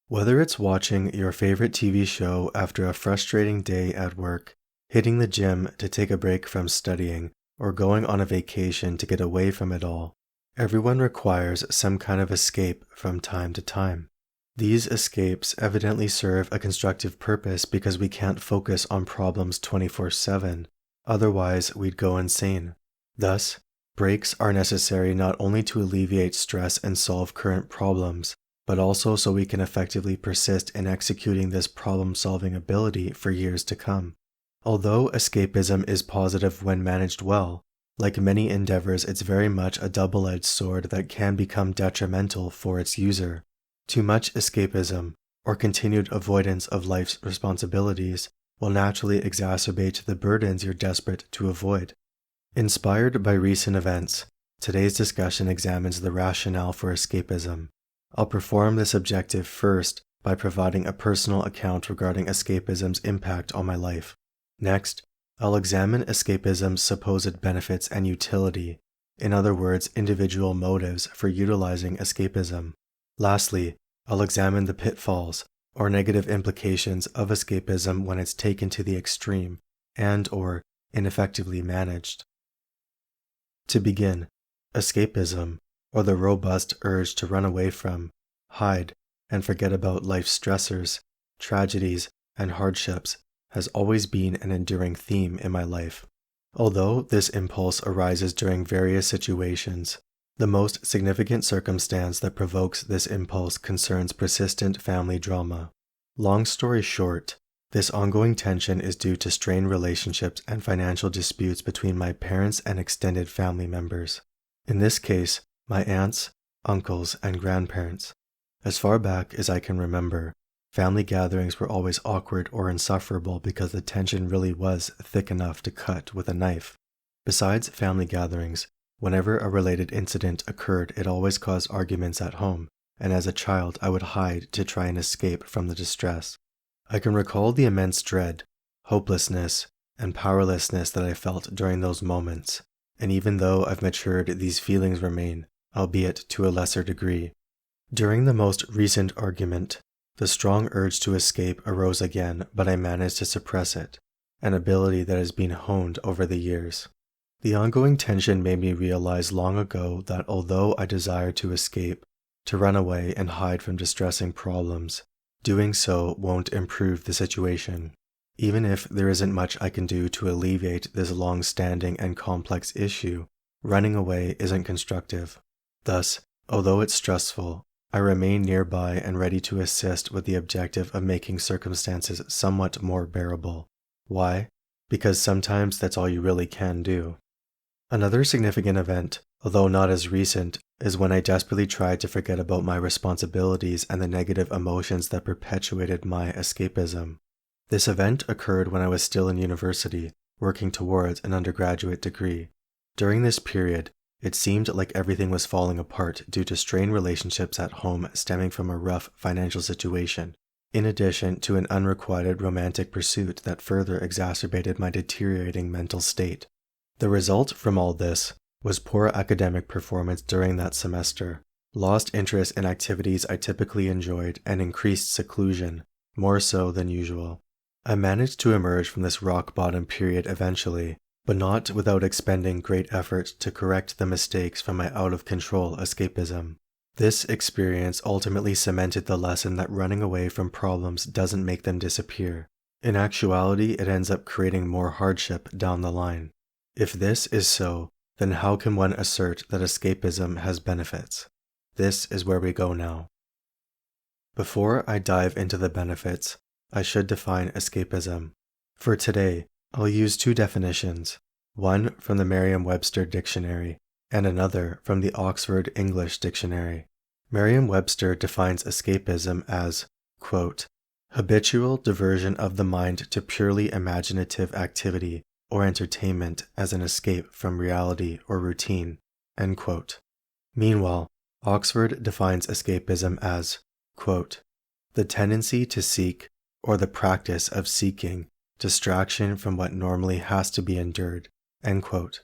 Whether it's watching your favorite TV show after a frustrating day at work, hitting the gym to take a break from studying, or going on a vacation to get away from it all, everyone requires some kind of escape from time to time. These escapes evidently serve a constructive purpose because we can't focus on problems 24/7, otherwise we'd go insane. Thus, breaks are necessary not only to alleviate stress and solve current problems, but also so we can effectively persist in executing this problem-solving ability for years to come. Although escapism is positive when managed well, like many endeavors, it's very much a double-edged sword that can become detrimental for its user. Too much escapism, or continued avoidance of life's responsibilities, will naturally exacerbate the burdens you're desperate to avoid. Inspired by recent events, today's discussion examines the rationale for escapism. I'll perform this objective first by providing a personal account regarding escapism's impact on my life. Next, I'll examine escapism's supposed benefits and utility, in other words, individual motives for utilizing escapism. Lastly, I'll examine the pitfalls, or negative implications of escapism when it's taken to the extreme and/or ineffectively managed. To begin, escapism, or the robust urge to run away from, hide, and forget about life's stressors, tragedies, and hardships, has always been an enduring theme in my life. Although this impulse arises during various situations, the most significant circumstance that provokes this impulse concerns persistent family drama. Long story short, this ongoing tension is due to strained relationships and financial disputes between my parents and extended family members. In this case, my aunts, uncles, and grandparents. As far back as I can remember, family gatherings were always awkward or insufferable because the tension really was thick enough to cut with a knife. Besides family gatherings, whenever a related incident occurred, it always caused arguments at home, and as a child I would hide to try and escape from the distress. I can recall the immense dread, hopelessness, and powerlessness that I felt during those moments, and even though I've matured, these feelings remain, albeit to a lesser degree. During the most recent argument, the strong urge to escape arose again, but I managed to suppress it, an ability that has been honed over the years. The ongoing tension made me realize long ago that although I desire to escape, to run away and hide from distressing problems, doing so won't improve the situation. Even if there isn't much I can do to alleviate this long-standing and complex issue, running away isn't constructive. Thus, although it's stressful, I remain nearby and ready to assist with the objective of making circumstances somewhat more bearable. Why? Because sometimes that's all you really can do. Another significant event, although not as recent, is when I desperately tried to forget about my responsibilities and the negative emotions that perpetuated my escapism. This event occurred when I was still in university, working towards an undergraduate degree. During this period, it seemed like everything was falling apart due to strained relationships at home stemming from a rough financial situation, in addition to an unrequited romantic pursuit that further exacerbated my deteriorating mental state. The result from all this was poor academic performance during that semester, lost interest in activities I typically enjoyed, and increased seclusion, more so than usual. I managed to emerge from this rock-bottom period eventually, but not without expending great effort to correct the mistakes from my out-of-control escapism. This experience ultimately cemented the lesson that running away from problems doesn't make them disappear. In actuality, it ends up creating more hardship down the line. If this is so, then how can one assert that escapism has benefits? This is where we go now. Before I dive into the benefits, I should define escapism. For today, I'll use two definitions, one from the Merriam-Webster Dictionary and another from the Oxford English Dictionary. Merriam-Webster defines escapism as, quote, habitual diversion of the mind to purely imaginative activity or entertainment as an escape from reality or routine, end quote. Meanwhile, Oxford defines escapism as, quote, the tendency to seek or the practice of seeking distraction from what normally has to be endured, end quote.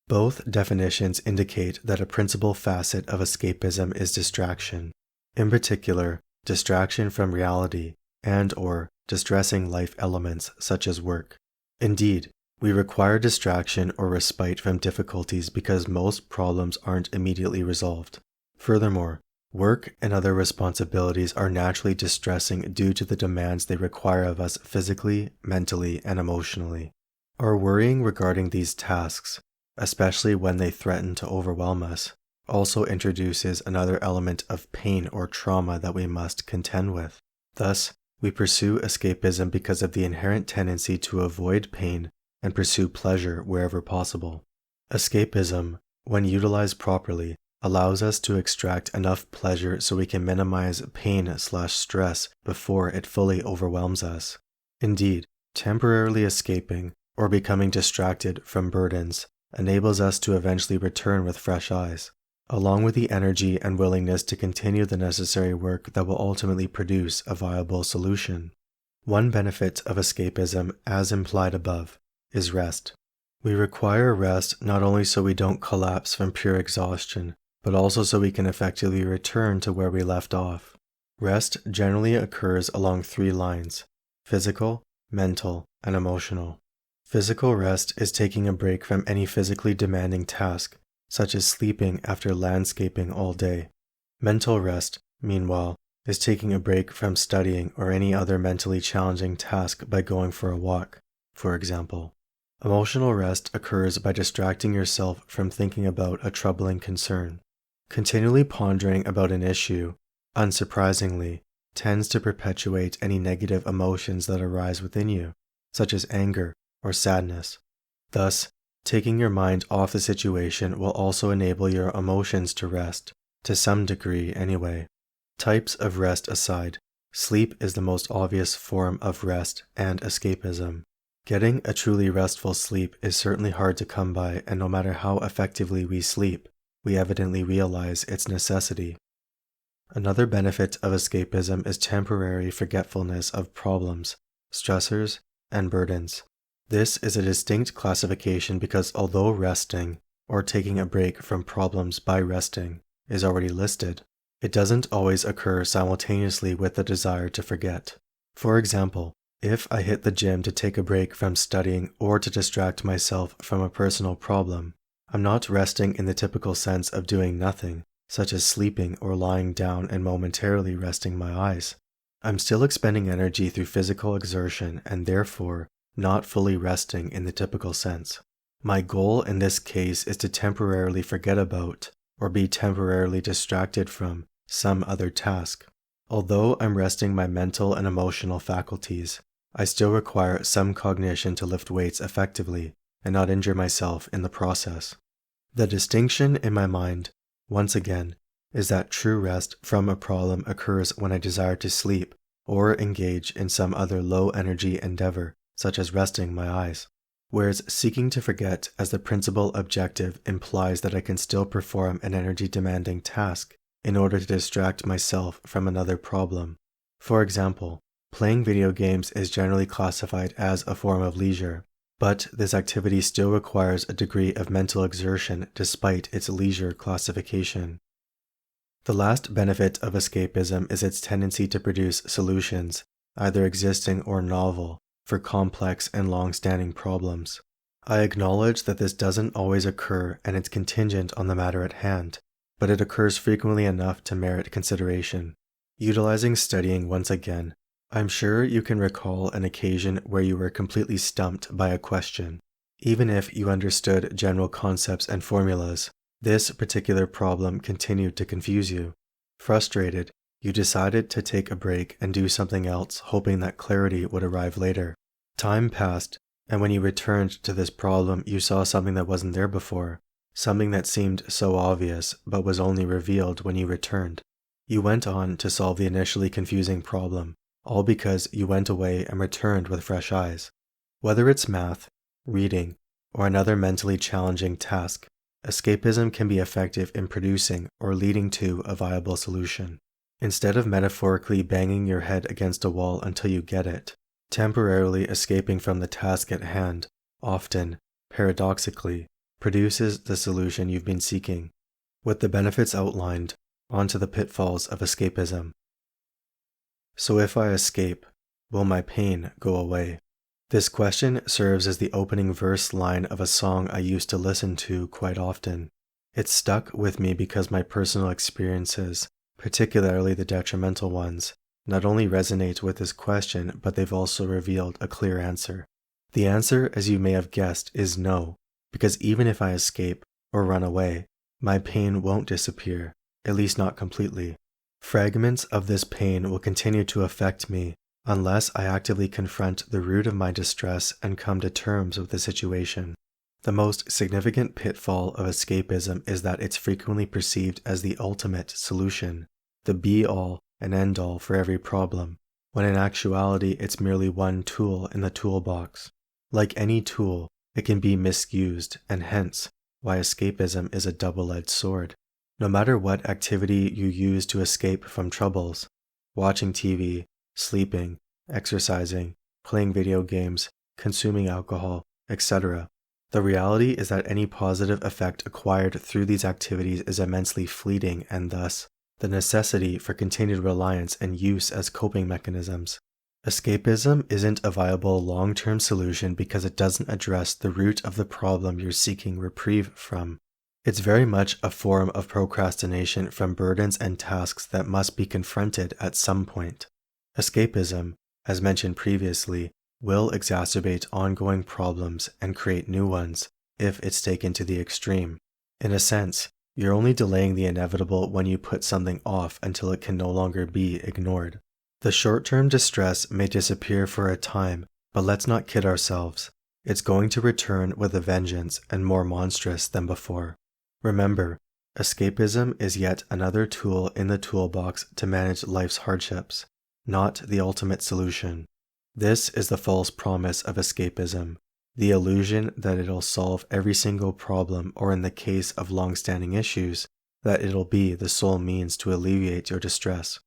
Both definitions indicate that a principal facet of escapism is distraction. In particular, distraction from reality, and/or distressing life elements such as work. Indeed, we require distraction or respite from difficulties because most problems aren't immediately resolved. Furthermore, work and other responsibilities are naturally distressing due to the demands they require of us physically, mentally, and emotionally. Our worrying regarding these tasks, especially when they threaten to overwhelm us, also introduces another element of pain or trauma that we must contend with. Thus, we pursue escapism because of the inherent tendency to avoid pain and pursue pleasure wherever possible. Escapism, when utilized properly, allows us to extract enough pleasure so we can minimize pain/stress before it fully overwhelms us. Indeed, temporarily escaping or becoming distracted from burdens enables us to eventually return with fresh eyes, along with the energy and willingness to continue the necessary work that will ultimately produce a viable solution. One benefit of escapism, as implied above, is rest. We require rest not only so we don't collapse from pure exhaustion, but also so we can effectively return to where we left off. Rest generally occurs along 3 lines: physical, mental, and emotional. Physical rest is taking a break from any physically demanding task, such as sleeping after landscaping all day. Mental rest, meanwhile, is taking a break from studying or any other mentally challenging task by going for a walk, for example. Emotional rest occurs by distracting yourself from thinking about a troubling concern. Continually pondering about an issue, unsurprisingly, tends to perpetuate any negative emotions that arise within you, such as anger or sadness. Thus, taking your mind off the situation will also enable your emotions to rest, to some degree anyway. Types of rest aside, sleep is the most obvious form of rest and escapism. Getting a truly restful sleep is certainly hard to come by, and no matter how effectively we sleep, we evidently realize its necessity. Another benefit of escapism is temporary forgetfulness of problems, stressors, and burdens. This is a distinct classification because although resting, or taking a break from problems by resting, is already listed, it doesn't always occur simultaneously with the desire to forget. For example, if I hit the gym to take a break from studying or to distract myself from a personal problem, I'm not resting in the typical sense of doing nothing, such as sleeping or lying down and momentarily resting my eyes. I'm still expending energy through physical exertion and therefore not fully resting in the typical sense. My goal in this case is to temporarily forget about or be temporarily distracted from some other task. Although I'm resting my mental and emotional faculties, I still require some cognition to lift weights effectively and not injure myself in the process. The distinction in my mind, once again, is that true rest from a problem occurs when I desire to sleep or engage in some other low-energy endeavor, such as resting my eyes, whereas seeking to forget as the principal objective implies that I can still perform an energy-demanding task in order to distract myself from another problem. For example, playing video games is generally classified as a form of leisure, but this activity still requires a degree of mental exertion despite its leisure classification. The last benefit of escapism is its tendency to produce solutions, either existing or novel, for complex and long-standing problems. I acknowledge that this doesn't always occur and it's contingent on the matter at hand, but it occurs frequently enough to merit consideration. Utilizing studying once again, I'm sure you can recall an occasion where you were completely stumped by a question. Even if you understood general concepts and formulas, this particular problem continued to confuse you. Frustrated, you decided to take a break and do something else, hoping that clarity would arrive later. Time passed, and when you returned to this problem, you saw something that wasn't there before, something that seemed so obvious but was only revealed when you returned. You went on to solve the initially confusing problem, all because you went away and returned with fresh eyes. Whether it's math, reading, or another mentally challenging task, escapism can be effective in producing or leading to a viable solution. Instead of metaphorically banging your head against a wall until you get it, temporarily escaping from the task at hand often, paradoxically, produces the solution you've been seeking. With the benefits outlined, on to the pitfalls of escapism. So if I escape, will my pain go away? This question serves as the opening verse line of a song I used to listen to quite often. It stuck with me because my personal experiences, particularly the detrimental ones, not only resonate with this question, but they've also revealed a clear answer. The answer, as you may have guessed, is no, because even if I escape or run away, my pain won't disappear, at least not completely. Fragments of this pain will continue to affect me unless I actively confront the root of my distress and come to terms with the situation. The most significant pitfall of escapism is that it's frequently perceived as the ultimate solution, the be-all and end-all for every problem, when in actuality it's merely one tool in the toolbox. Like any tool, it can be misused, and hence why escapism is a double-edged sword. No matter what activity you use to escape from troubles, watching TV, sleeping, exercising, playing video games, consuming alcohol, etc., the reality is that any positive effect acquired through these activities is immensely fleeting, and thus, the necessity for continued reliance and use as coping mechanisms. Escapism isn't a viable long-term solution because it doesn't address the root of the problem you're seeking reprieve from. It's very much a form of procrastination from burdens and tasks that must be confronted at some point. Escapism, as mentioned previously, will exacerbate ongoing problems and create new ones if it's taken to the extreme. In a sense, you're only delaying the inevitable when you put something off until it can no longer be ignored. The short-term distress may disappear for a time, but let's not kid ourselves. It's going to return with a vengeance and more monstrous than before. Remember, escapism is yet another tool in the toolbox to manage life's hardships, not the ultimate solution. This is the false promise of escapism, the illusion that it'll solve every single problem, or in the case of long-standing issues, that it'll be the sole means to alleviate your distress.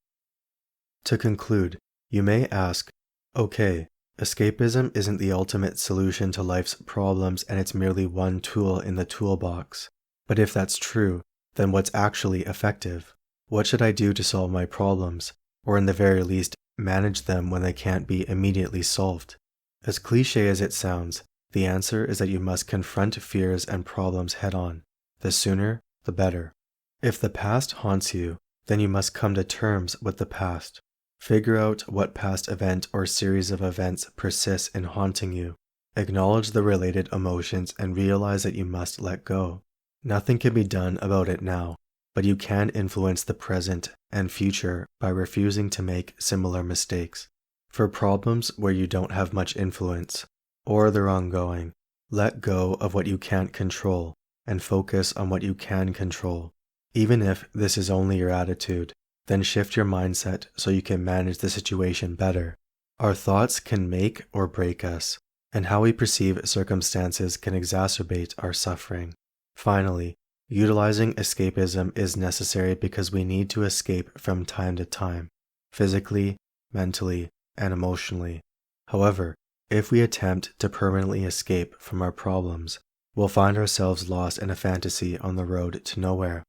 To conclude, you may ask, okay, escapism isn't the ultimate solution to life's problems and it's merely one tool in the toolbox. But if that's true, then what's actually effective? What should I do to solve my problems, or in the very least, manage them when they can't be immediately solved? As cliché as it sounds, the answer is that you must confront fears and problems head-on. The sooner, the better. If the past haunts you, then you must come to terms with the past. Figure out what past event or series of events persists in haunting you. Acknowledge the related emotions and realize that you must let go. Nothing can be done about it now, but you can influence the present and future by refusing to make similar mistakes. For problems where you don't have much influence, or they're ongoing, let go of what you can't control and focus on what you can control. Even if this is only your attitude, then shift your mindset so you can manage the situation better. Our thoughts can make or break us, and how we perceive circumstances can exacerbate our suffering. Finally, utilizing escapism is necessary because we need to escape from time to time, physically, mentally, and emotionally. However, if we attempt to permanently escape from our problems, we'll find ourselves lost in a fantasy on the road to nowhere.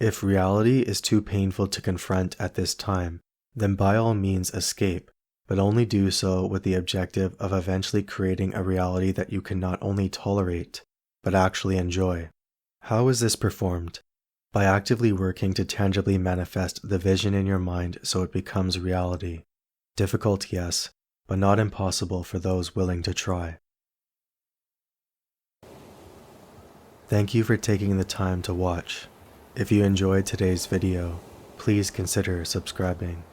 If reality is too painful to confront at this time, then by all means escape, but only do so with the objective of eventually creating a reality that you can not only tolerate, but actually enjoy. How is this performed? By actively working to tangibly manifest the vision in your mind so it becomes reality. Difficult, yes, but not impossible for those willing to try. Thank you for taking the time to watch. If you enjoyed today's video, please consider subscribing.